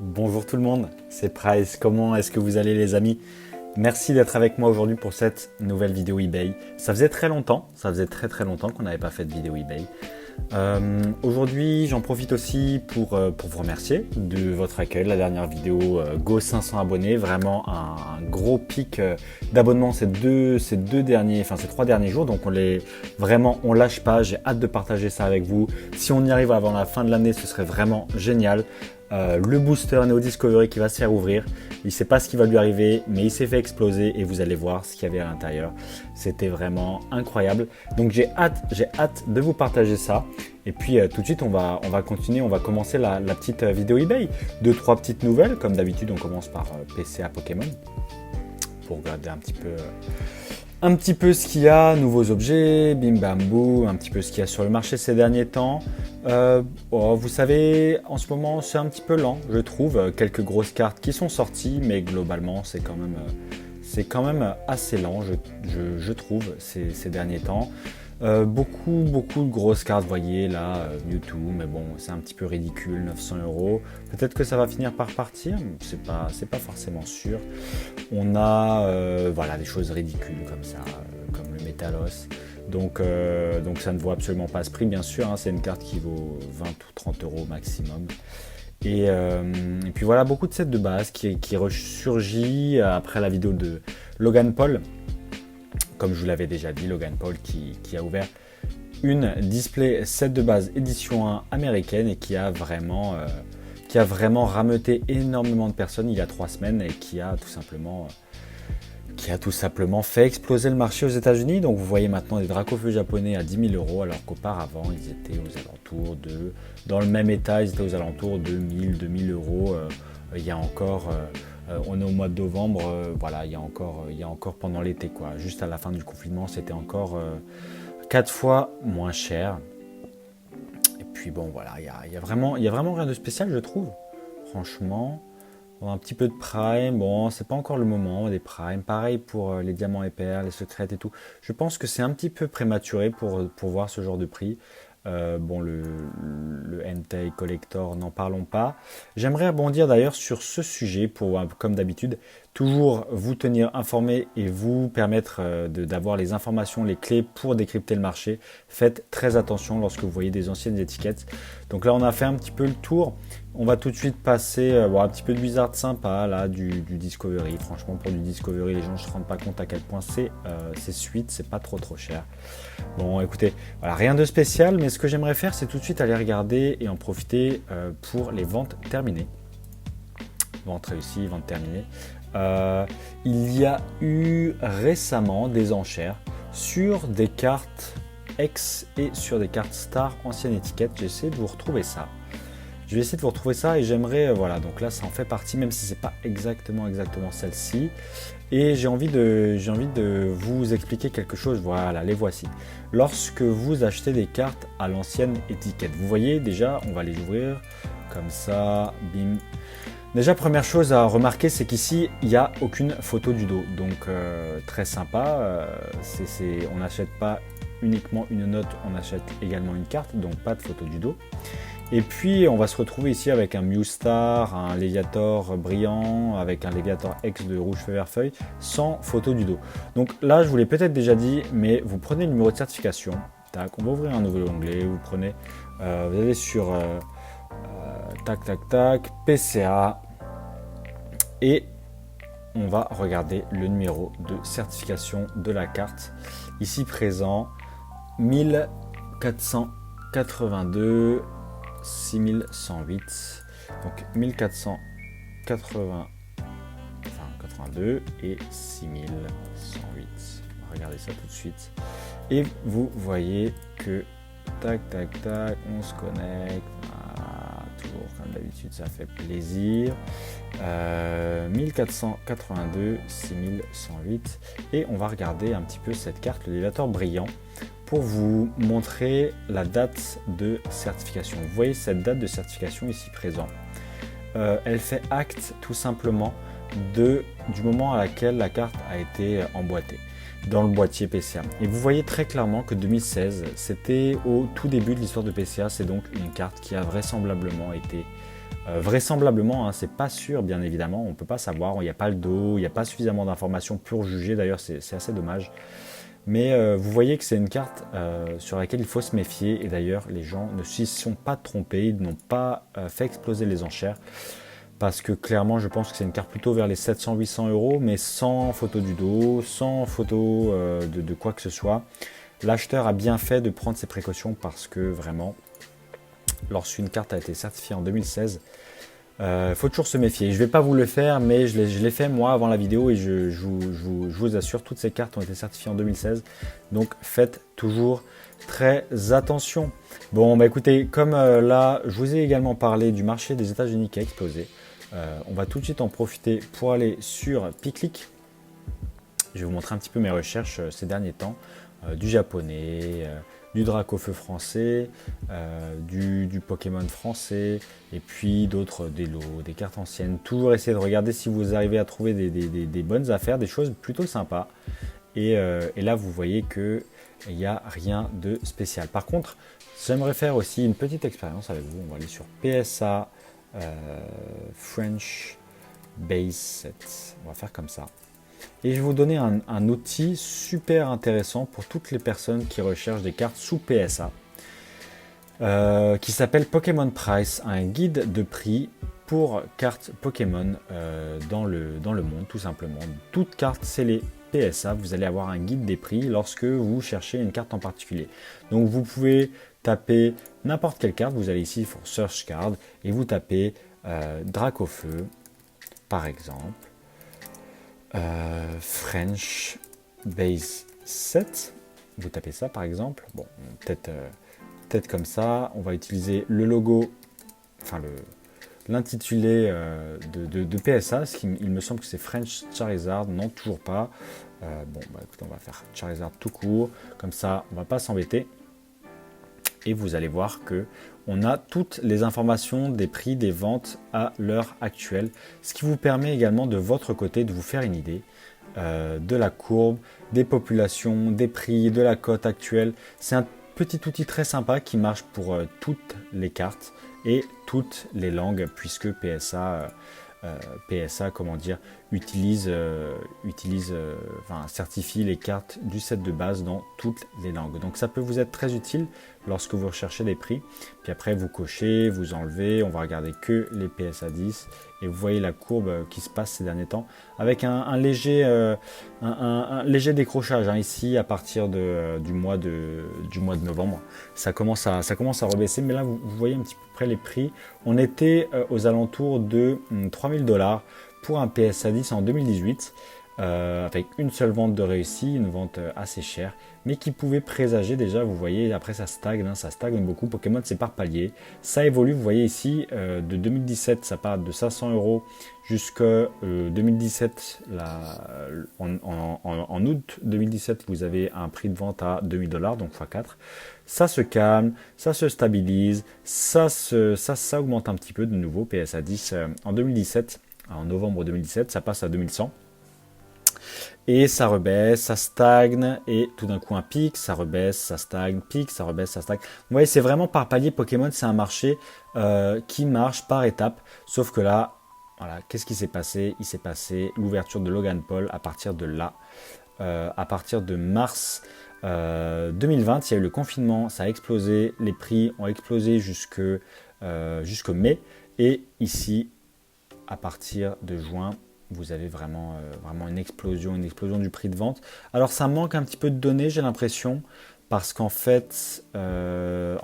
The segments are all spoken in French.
Bonjour tout le monde, c'est Price. Comment est-ce que vous allez les amis? Merci d'être avec moi aujourd'hui pour cette nouvelle vidéo eBay. Ça faisait très longtemps, très longtemps qu'on n'avait pas fait de vidéo eBay. Aujourd'hui, j'en profite aussi pour vous remercier de votre accueil. La dernière vidéo, Go 500 abonnés, vraiment un gros pic d'abonnements ces trois derniers jours. Donc on lâche pas. J'ai hâte de partager ça avec vous. Si on y arrive avant la fin de l'année, ce serait vraiment génial. Le booster Neo Discovery qui va se faire ouvrir. Il ne sait pas ce qui va lui arriver, mais il s'est fait exploser et vous allez voir ce qu'il y avait à l'intérieur. C'était vraiment incroyable. Donc j'ai hâte de vous partager ça. Et puis tout de suite, on va continuer, on va commencer la petite vidéo eBay. Deux, trois petites nouvelles. Comme d'habitude, on commence par PCA Pokémon pour regarder un petit peu ce qu'il y a, nouveaux objets, bim bam boum, un petit peu ce qu'il y a sur le marché ces derniers temps. Vous savez, en ce moment c'est un petit peu lent, je trouve. Quelques grosses cartes qui sont sorties, mais globalement c'est quand même assez lent, je trouve, ces derniers temps. Beaucoup de grosses cartes, vous voyez là, Mewtwo, mais bon, c'est un petit peu ridicule, 900 €. Peut-être que ça va finir par partir, c'est pas forcément sûr. On a voilà, des choses ridicules comme ça, comme le Métalos. Donc ça ne vaut absolument pas ce prix, bien sûr, hein, c'est une carte qui vaut 20 ou 30 € maximum. Et puis voilà, beaucoup de sets de base qui ressurgit après la vidéo de Logan Paul. Comme je vous l'avais déjà dit, Logan Paul qui a ouvert une display set de base édition 1 américaine et qui a vraiment rameuté énormément de personnes il y a 3 semaines et qui a tout simplement fait exploser le marché aux États-Unis. Donc vous voyez maintenant des Dracofeu japonais à 10 000 € alors qu'auparavant ils étaient aux alentours de, dans le même état, ils étaient aux alentours de 1000 €. Il y a encore on est au mois de novembre, voilà, il y a encore pendant l'été, quoi. Juste à la fin du confinement, c'était encore 4 fois moins cher. Et puis bon, voilà, il y a vraiment rien de spécial, je trouve. Franchement, on a un petit peu de prime. Bon, c'est pas encore le moment des primes. Pareil pour les diamants et perles, les secrètes et tout. Je pense que c'est un petit peu prématuré pour voir ce genre de prix. Bon, le Entei Collector, n'en parlons pas. J'aimerais rebondir d'ailleurs sur ce sujet pour, comme d'habitude, toujours vous tenir informé et vous permettre d'avoir les informations, les clés pour décrypter le marché. Faites très attention lorsque vous voyez des anciennes étiquettes. Donc là, on a fait un petit peu le tour. On va tout de suite passer un petit peu de Wizard sympa, là, du Discovery. Franchement, pour du Discovery, les gens ne se rendent pas compte à quel point c'est suite, c'est pas trop cher. Bon, écoutez, voilà, rien de spécial, mais ce que j'aimerais faire, c'est tout de suite aller regarder et en profiter pour les ventes terminées. Vente réussie, vente terminée. Il y a eu récemment des enchères sur des cartes X et sur des cartes Star ancienne étiquette. J'essaie de vous retrouver ça. Je vais essayer de vous retrouver ça et j'aimerais, voilà, donc là ça en fait partie, même si c'est pas exactement celle-ci. Et j'ai envie de vous expliquer quelque chose, voilà, les voici. Lorsque vous achetez des cartes à l'ancienne étiquette, vous voyez déjà, on va les ouvrir comme ça, bim. Déjà, première chose à remarquer, c'est qu'ici, il n'y a aucune photo du dos. Donc, très sympa, on n'achète pas uniquement une note, on achète également une carte, donc pas de photo du dos. Et puis on va se retrouver ici avec un Mewstar, un Léviator brillant, avec un Léviator X de rouge feu vert feuille, sans photo du dos. Donc là je vous l'ai peut-être déjà dit, mais vous prenez le numéro de certification, tac, on va ouvrir un nouvel onglet, vous allez sur tac, PCA, et on va regarder le numéro de certification de la carte, ici présent, 1482 6108, donc 1482 et 6108. On va regarder ça tout de suite. Et vous voyez que tac, on se connecte. Voilà, toujours comme d'habitude, ça fait plaisir. 1482 6108. Et on va regarder un petit peu cette carte, le Léviator brillant, pour vous montrer la date de certification. Vous voyez cette date de certification ici présent. Elle fait acte tout simplement du moment à laquelle la carte a été emboîtée dans le boîtier PCA. Et vous voyez très clairement que 2016, c'était au tout début de l'histoire de PCA. C'est donc une carte qui a vraisemblablement été Vraisemblablement, hein, c'est pas sûr, bien évidemment, on peut pas savoir, il n'y a pas le dos, il n'y a pas suffisamment d'informations pour juger, d'ailleurs c'est assez dommage. Mais vous voyez que c'est une carte sur laquelle il faut se méfier, et d'ailleurs les gens ne s'y sont pas trompés, ils n'ont pas fait exploser les enchères, parce que clairement je pense que c'est une carte plutôt vers les 700-800 euros, mais sans photo du dos, sans photo de quoi que ce soit. L'acheteur a bien fait de prendre ses précautions, parce que vraiment, lorsqu'une carte a été certifiée en 2016, faut toujours se méfier. Je ne vais pas vous le faire, mais je l'ai fait moi avant la vidéo, et je vous assure, toutes ces cartes ont été certifiées en 2016. Donc faites toujours très attention. Bon, bah écoutez, comme là, je vous ai également parlé du marché des États-Unis qui a explosé. On va tout de suite en profiter pour aller sur Piclic. Je vais vous montrer un petit peu mes recherches ces derniers temps. Du japonais, du Dracofeu français, du Pokémon français, et puis d'autres, des lots, des cartes anciennes. Toujours essayer de regarder si vous arrivez à trouver des bonnes affaires, des choses plutôt sympas. Et là, vous voyez qu'il n'y a rien de spécial. Par contre, j'aimerais faire aussi une petite expérience avec vous. On va aller sur PSA French Base Set. On va faire comme ça. Et je vais vous donner un outil super intéressant pour toutes les personnes qui recherchent des cartes sous PSA, qui s'appelle Pokémon Price, un guide de prix pour cartes Pokémon dans le monde, tout simplement. Toute carte scellée PSA, vous allez avoir un guide des prix lorsque vous cherchez une carte en particulier. Donc vous pouvez taper n'importe quelle carte, vous allez ici pour Search Card, et vous tapez Dracofeu, par exemple. French Base Set, vous tapez ça par exemple, bon, peut-être comme ça. On va utiliser le logo, enfin l'intitulé de PSA, il me semble que c'est French Charizard, non, toujours pas. Bon, bah écoutez, on va faire Charizard tout court, comme ça on va pas s'embêter. Et vous allez voir que on a toutes les informations des prix des ventes à l'heure actuelle, ce qui vous permet également de votre côté de vous faire une idée de la courbe, des populations, des prix, de la cote actuelle. C'est un petit outil très sympa qui marche pour toutes les cartes et toutes les langues, puisque PSA, comment dire, certifie les cartes du set de base dans toutes les langues. Donc ça peut vous être très utile lorsque vous recherchez des prix. Puis après vous cochez, vous enlevez, on va regarder que les PSA 10, et vous voyez la courbe qui se passe ces derniers temps avec un léger décrochage hein, ici à partir du mois de novembre. Ça commence à rebaisser, mais là vous voyez un petit peu près les prix. On était aux alentours de 3000 $ pour un PSA 10 en 2018, avec une seule vente de réussie, une vente assez chère, mais qui pouvait présager déjà, vous voyez, après ça stagne beaucoup. Pokémon c'est par palier, ça évolue, vous voyez ici, de 2017 ça part de 500 € jusqu'à 2017, en août 2017 vous avez un prix de vente à 2000 $, donc x4. Ça se calme, ça se stabilise, ça augmente un petit peu de nouveau. PSA 10 en 2017, en novembre 2017, ça passe à 2100. Et ça rebaisse, ça stagne, et tout d'un coup un pic, ça rebaisse, ça stagne, pic, ça rebaisse, ça stagne. Vous voyez, c'est vraiment par palier. Pokémon, c'est un marché qui marche par étapes. Sauf que là, voilà, qu'est-ce qui s'est passé? Il s'est passé l'ouverture de Logan Paul à partir de là. À partir de mars 2020, il y a eu le confinement, ça a explosé, les prix ont explosé jusqu'au mai. Et ici, à partir de juin, vous avez vraiment une explosion du prix de vente. Alors ça manque un petit peu de données, j'ai l'impression, parce qu'en fait, il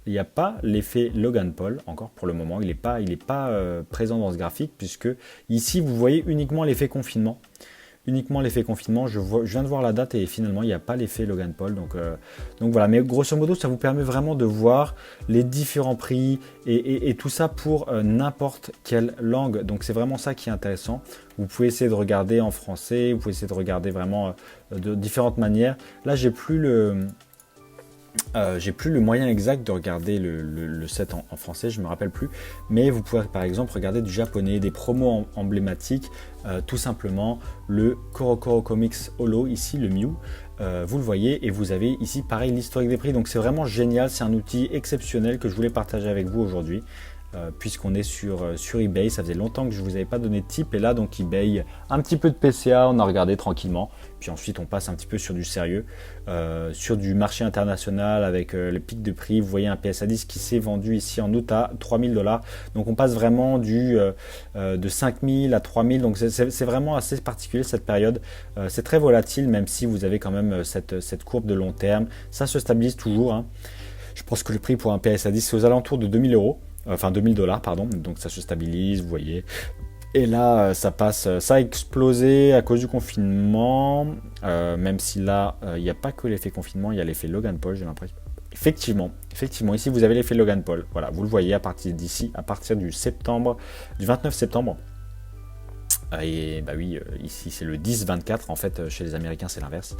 n'y a pas l'effet Logan Paul encore pour le moment. Il n'est pas présent dans ce graphique, puisque ici vous voyez uniquement l'effet confinement. Je viens de voir la date et finalement il n'y a pas l'effet Logan Paul, donc voilà. Mais grosso modo ça vous permet vraiment de voir les différents prix et tout ça pour n'importe quelle langue. Donc c'est vraiment ça qui est intéressant. Vous pouvez essayer de regarder en français, vous pouvez essayer de regarder vraiment de différentes manières. Là j'ai plus le moyen exact de regarder le set en français, je ne me rappelle plus, mais vous pouvez par exemple regarder du japonais, des promos emblématiques, tout simplement le Korokoro Comics Holo, ici le Mew, vous le voyez, et vous avez ici pareil l'historique des prix. Donc c'est vraiment génial, c'est un outil exceptionnel que je voulais partager avec vous aujourd'hui. puisqu'on est sur eBay. Ça faisait longtemps que je ne vous avais pas donné de tip, et là donc eBay, un petit peu de PCA, on a regardé tranquillement, puis ensuite on passe un petit peu sur du sérieux, sur du marché international avec les pics de prix. Vous voyez un PSA 10 qui s'est vendu ici en août à 3000 $, donc on passe vraiment de 5000 à 3000, donc c'est vraiment assez particulier cette période. C'est très volatile, même si vous avez quand même cette courbe de long terme, ça se stabilise toujours, hein. Je pense que le prix pour un PSA 10 c'est aux alentours de 2000 €, enfin 2000 $, pardon, donc ça se stabilise, vous voyez. Et là, ça a explosé à cause du confinement, même si là, il n'y a pas que l'effet confinement, il y a l'effet Logan Paul, j'ai l'impression. Effectivement, ici vous avez l'effet Logan Paul, voilà, vous le voyez à partir d'ici, à partir du 29 septembre. Et bah oui, ici c'est le 10-24, en fait, chez les Américains c'est l'inverse.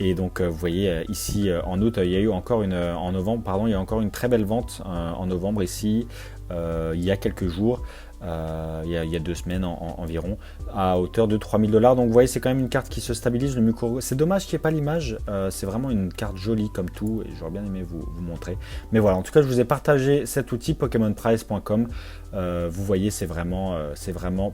Et donc vous voyez ici en août, il y a eu encore en novembre, pardon, il y a encore une très belle vente en novembre ici, il y a quelques jours, il y a 2 semaines environ, à hauteur de 3000 $. Donc vous voyez, c'est quand même une carte qui se stabilise. Le Mukuro, c'est dommage qu'il n'y ait pas l'image, c'est vraiment une carte jolie comme tout, et j'aurais bien aimé vous montrer. Mais voilà, en tout cas je vous ai partagé cet outil pokemonprice.com. Vous voyez, c'est vraiment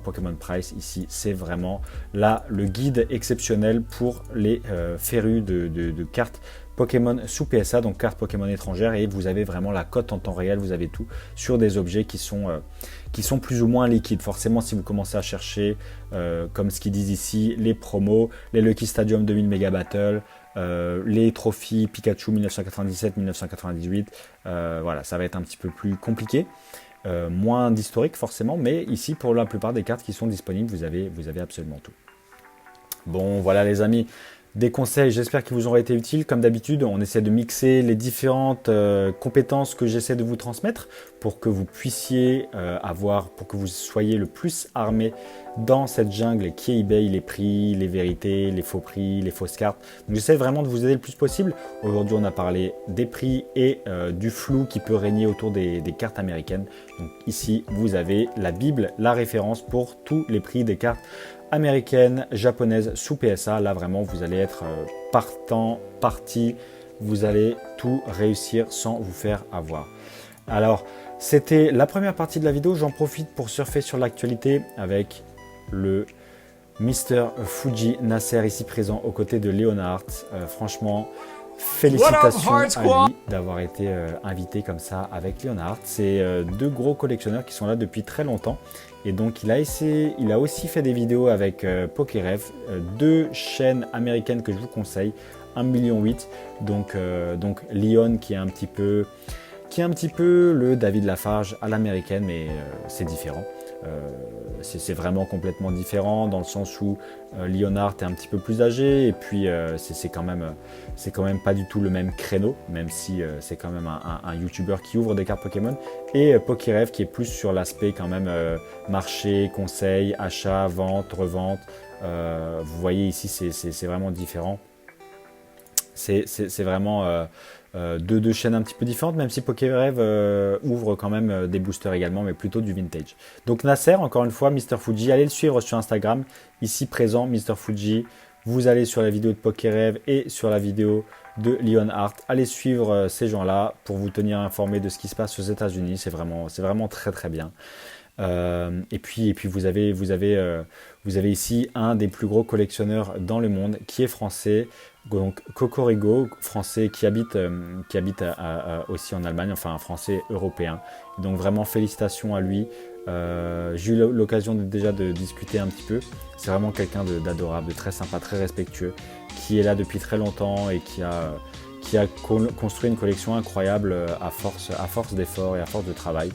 Pokémon Price ici, c'est vraiment là le guide exceptionnel pour les férus de cartes Pokémon sous PSA, donc cartes Pokémon étrangères, et vous avez vraiment la cote en temps réel, vous avez tout sur des objets qui sont plus ou moins liquides. Forcément, si vous commencez à chercher, comme ce qu'ils disent ici, les promos, les Lucky Stadium 2000 Mega Battle, les trophies Pikachu 1997-1998, voilà, ça va être un petit peu plus compliqué. Moins d'historique forcément, mais ici pour la plupart des cartes qui sont disponibles, vous avez absolument tout. Bon, voilà les amis, des conseils, j'espère qu'ils vous auront été utiles. Comme d'habitude, on essaie de mixer les différentes compétences que j'essaie de vous transmettre pour que vous puissiez pour que vous soyez le plus armé dans cette jungle qui est eBay, les prix, les vérités, les faux prix, les fausses cartes. Donc j'essaie vraiment de vous aider le plus possible. Aujourd'hui, on a parlé des prix et du flou qui peut régner autour des cartes américaines. Donc ici, vous avez la Bible, la référence pour tous les prix des cartes américaine, japonaise sous PSA. Là vraiment vous allez être parti, vous allez tout réussir sans vous faire avoir. Alors c'était la première partie de la vidéo, j'en profite pour surfer sur l'actualité avec le Mr Fuji Nasser ici présent aux côtés de Leonhardt. Franchement, félicitations à lui d'avoir été invité comme ça avec Leonhardt. C'est 2 gros collectionneurs qui sont là depuis très longtemps. Et donc il a aussi fait des vidéos avec Pokérev, 2 chaînes américaines que je vous conseille, 1,8 million. Donc Leon qui est un petit peu le David Lafarge à l'américaine, mais c'est différent. C'est vraiment complètement différent dans le sens où Leonhardt est un petit peu plus âgé, et puis c'est quand même pas du tout le même créneau, même si c'est quand même un YouTuber qui ouvre des cartes Pokémon, et Pokérev qui est plus sur l'aspect quand même marché, conseil, achat, vente, revente. Vous voyez ici c'est vraiment différent. C'est vraiment deux chaînes un petit peu différentes, même si Pokérev ouvre quand même des boosters également, mais plutôt du vintage. Donc Nasser, encore une fois, Mr Fuji, allez le suivre sur Instagram, ici présent, Mr Fuji. Vous allez sur la vidéo de Pokérev et sur la vidéo de Leonhardt. Allez suivre ces gens-là pour vous tenir informé de ce qui se passe aux États-Unis. C'est vraiment très très bien. Et puis vous avez ici un des plus gros collectionneurs dans le monde qui est français, donc Cocorigo, français qui habite aussi en Allemagne, enfin un français européen. Donc vraiment félicitations à lui. J'ai eu l'occasion déjà de discuter un petit peu. C'est vraiment quelqu'un d'adorable, de très sympa, très respectueux, qui est là depuis très longtemps et qui a construit une collection incroyable à force d'efforts et à force de travail.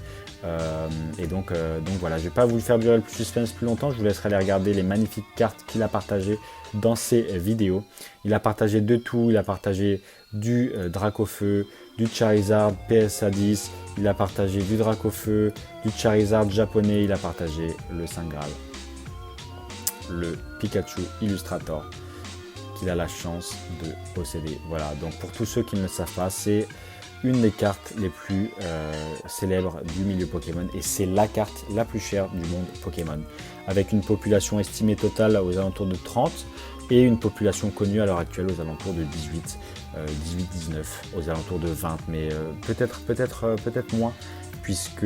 Et donc voilà, je ne vais pas vous faire durer le suspense plus longtemps, je vous laisserai aller regarder les magnifiques cartes qu'il a partagées dans ses vidéos. Il a partagé de tout, il a partagé du Dracofeu, du Charizard PSA 10, il a partagé du Dracofeu, du Charizard japonais, il a partagé le Saint Graal, le Pikachu Illustrator qu'il a la chance de posséder. Voilà, donc pour tous ceux qui ne le savent pas, c'est une des cartes les plus célèbres du milieu Pokémon, et c'est la carte la plus chère du monde Pokémon, avec une population estimée totale aux alentours de 30 et une population connue à l'heure actuelle aux alentours de 18-19, aux alentours de 20, mais peut-être moins. puisque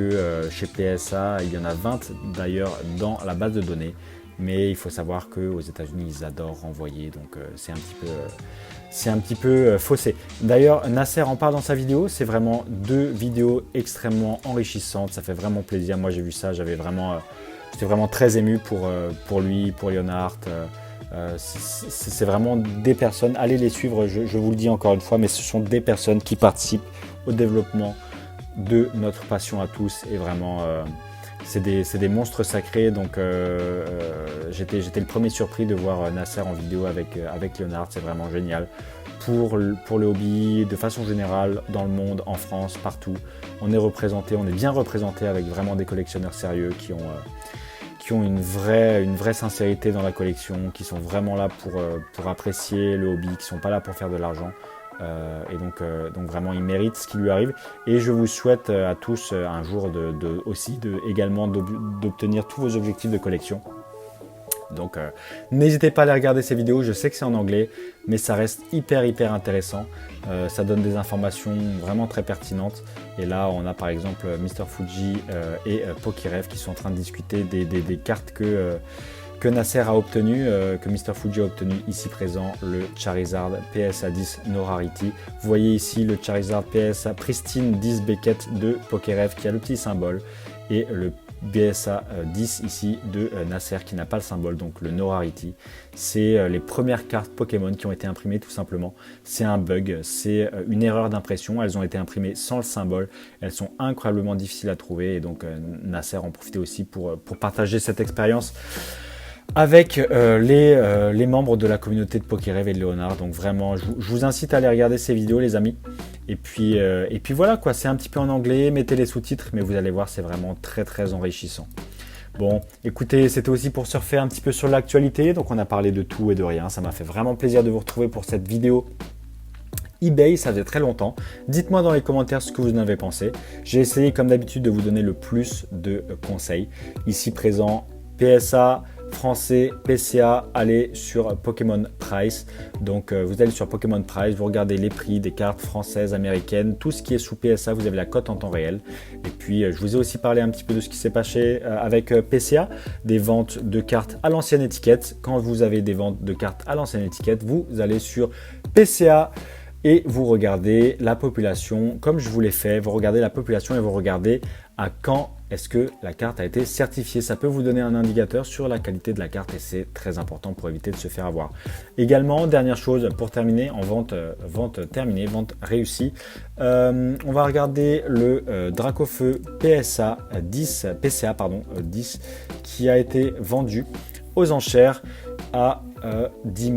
chez PSA, il y en a 20 d'ailleurs dans la base de données. Mais il faut savoir qu'aux États-Unis, ils adorent renvoyer, donc c'est un petit peu faussé. D'ailleurs, Nasser en parle dans sa vidéo, c'est vraiment 2 vidéos extrêmement enrichissantes, ça fait vraiment plaisir. Moi j'ai vu ça, j'étais vraiment très ému pour lui, pour Leonhardt. C'est vraiment des personnes, allez les suivre, je vous le dis encore une fois, mais ce sont des personnes qui participent au développement de notre passion à tous, et vraiment c'est des monstres sacrés. Donc j'étais le premier surpris de voir Nasser en vidéo avec Leonhardt, c'est vraiment génial pour le hobby de façon générale, dans le monde, en France, partout. On est bien représenté avec vraiment des collectionneurs sérieux qui ont une vraie sincérité dans la collection, qui sont vraiment là pour apprécier le hobby, qui ne sont pas là pour faire de l'argent. Et donc vraiment il mérite ce qui lui arrive, et je vous souhaite à tous un jour également d'obtenir tous vos objectifs de collection. Donc n'hésitez pas à aller regarder ces vidéos, je sais que c'est en anglais mais ça reste hyper intéressant, ça donne des informations vraiment très pertinentes. Et là on a par exemple Mr Fuji et Pokérev qui sont en train de discuter des cartes que Nasser a obtenu, que Mr Fuji a obtenu ici présent, le Charizard PSA 10 No Rarity. Vous voyez ici le Charizard PSA Pristine 10 Beckett de Pokérev qui a le petit symbole, et le BSA 10 ici de Nasser qui n'a pas le symbole, donc le No Rarity. C'est les premières cartes Pokémon qui ont été imprimées tout simplement. C'est un bug, c'est une erreur d'impression, elles ont été imprimées sans le symbole, elles sont incroyablement difficiles à trouver, et donc Nasser en profitait aussi pour partager cette expérience avec les membres de la communauté de Pokérev et de Leonhardt. Donc vraiment, je vous incite à aller regarder ces vidéos les amis. Et puis voilà quoi, c'est un petit peu en anglais, mettez les sous-titres, mais vous allez voir, c'est vraiment très enrichissant. Bon, écoutez, c'était aussi pour surfer un petit peu sur l'actualité, donc on a parlé de tout et de rien. Ça m'a fait vraiment plaisir de vous retrouver pour cette vidéo eBay, ça faisait très longtemps. Dites-moi dans les commentaires ce que vous en avez pensé. J'ai essayé comme d'habitude de vous donner le plus de conseils. Ici présent, PSA, français, PCA, allez sur Pokémon Price. Donc vous allez sur Pokémon Price, vous regardez les prix des cartes françaises, américaines, tout ce qui est sous PSA, vous avez la cote en temps réel. Et puis je vous ai aussi parlé un petit peu de ce qui s'est passé avec PCA, des ventes de cartes à l'ancienne étiquette. Quand vous avez des ventes de cartes à l'ancienne étiquette, vous allez sur PCA et vous regardez la population, comme je vous l'ai fait, vous regardez la population et vous regardez à quand est-ce que la carte a été certifiée. Ça peut vous donner un indicateur sur la qualité de la carte, et c'est très important pour éviter de se faire avoir. Également, dernière chose pour terminer, en vente terminée, vente réussie, on va regarder le Dracofeu PSA 10, PCA 10 qui a été vendu aux enchères à 10 000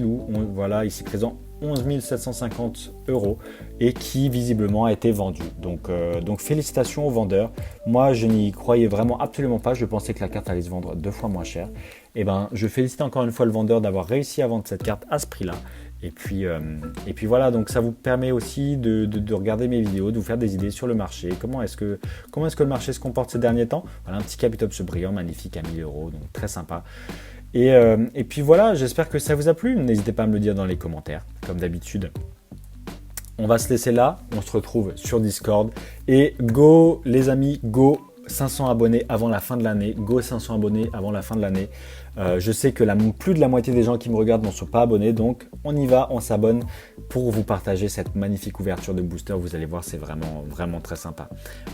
ou voilà ici présent 11 750 € et qui visiblement a été vendu. Donc félicitations aux vendeurs. Moi je n'y croyais vraiment absolument pas, je pensais que la carte allait se vendre 2 fois moins cher. Et ben je félicite encore une fois le vendeur d'avoir réussi à vendre cette carte à ce prix là. Et puis voilà, donc ça vous permet aussi de regarder mes vidéos, de vous faire des idées sur le marché. Comment est-ce que le marché se comporte ces derniers temps. Voilà un petit Capitops brillant, magnifique à 1 000 €, donc très sympa. Et puis voilà, j'espère que ça vous a plu. N'hésitez pas à me le dire dans les commentaires, comme d'habitude. On va se laisser là, on se retrouve sur Discord. Et go les amis, go 500 abonnés avant la fin de l'année. Go 500 abonnés avant la fin de l'année. Je sais que plus de la moitié des gens qui me regardent n'en sont pas abonnés, donc on y va, on s'abonne pour vous partager cette magnifique ouverture de booster. Vous allez voir, c'est vraiment très sympa.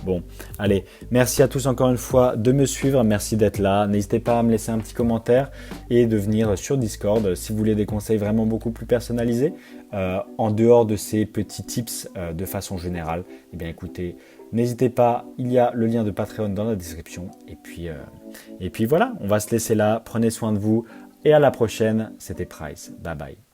Bon, allez, merci à tous encore une fois de me suivre, merci d'être là. N'hésitez pas à me laisser un petit commentaire et de venir sur Discord si vous voulez des conseils vraiment beaucoup plus personnalisés. En dehors de ces petits tips de façon générale, eh bien écoutez, n'hésitez pas, il y a le lien de Patreon dans la description. Et puis voilà, on va se laisser là. Prenez soin de vous et à la prochaine. C'était Price. Bye bye.